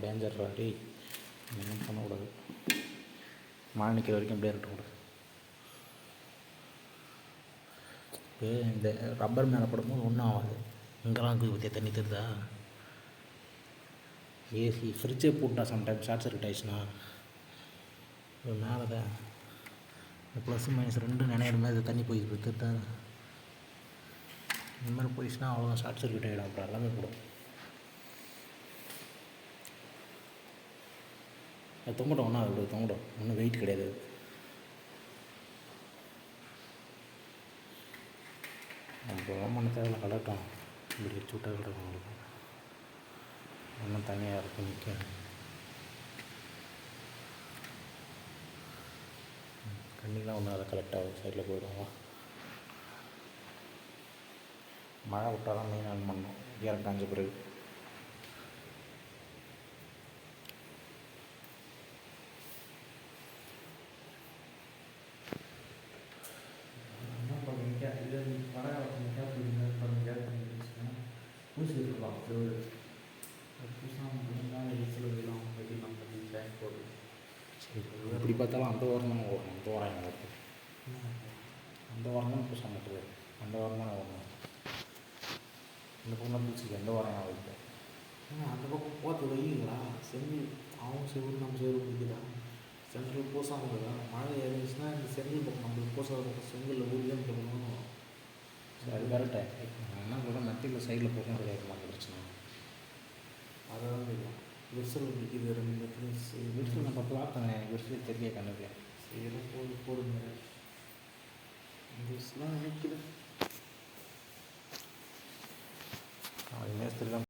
டேஞ்சர்ரா டேய், ஒன்றும் பண்ணக்கூடாது. மழை நிற்கிற வரைக்கும் அப்படியே இருக்கக்கூடாது. இப்போ இந்த ரப்பர் மேலே படும்போது ஒன்றும் ஆகாது. இங்கெல்லாம் இருக்குது பற்றியா தண்ணி தருதா. ஏசி ஃப்ரிட்ஜே போட்டா சம்டைம் ஷார்ட் சர்க்யூட் ஆயிடுச்சுன்னா மேலே தான் ப்ளஸ் மைனஸ் ரெண்டும் நினைக்கிற மாதிரி தண்ணி போயிடுது தருதா. இந்த மாதிரி போயிடுச்சுன்னா அவ்வளோதான், ஷார்ட் சர்க்யூட் ஆகிடும். அப்புறம் எல்லாமே போடும். அது தொங்கட்டும், ஒன்றா அது தொங்கட்டும், ஒன்றும் வெயிட் கிடையாது. அப்போலாம் பண்ண தேவையில்ல, கலட்டும். இப்படி வச்சு விட்டா கிடக்கும் உங்களுக்கு. ஒன்றும் தனியாக இருக்கும் நிற்க. தண்ணிலாம் ஒன்றும் அதை கலெக்டாக சைடில் போயிடுவோம். மழை விட்டால் தான் மெயின் ஆன் பண்ணணும், ஈரம் காஞ்ச பிறகு. பூசி இருக்கலாம் சரி, எப்படி பார்த்தாலும் அந்த வாரம் தானே ஓடணும். அந்த வாரம் என்ன வருது, அந்த வாரம் தான் பூசா மாட்டுது. அந்த வாரம் தானே ஓடணும். இந்த பக்கம் பூச்சிக்கு எந்த வாரம் ஆகுது. அந்த பக்கம் போகிறது வெயிலுங்களா, செங்கல் அவங்க செவ்வறு நம்ம செவ்வறு பிடிக்குதா, செங்கல் பூசாமல் இருக்குதா. மழை ஏறிச்சுன்னா இந்த செங்கல் பக்கம் நம்மளுக்கு பூசாத பக்கம் செங்கலில் ஊரியே பண்ணணும். சரி, அது கரெக்டாக நான் என்ன சொல்கிறேன், மெத்தையில் சைடில் பூசம் கிடையாது பிரச்சனை. அதான் தெரியும் விரிசல் பிடிக்குது 2 மெத்தையும் விரிசல் நம்ம பார்த்தேன், எனக்கு விரிசல் தெரிய கணக்கு செய்யலாம். போடுங்க விரிசலாம் நினைக்கிறேன். அது மேஸ்திரி தான்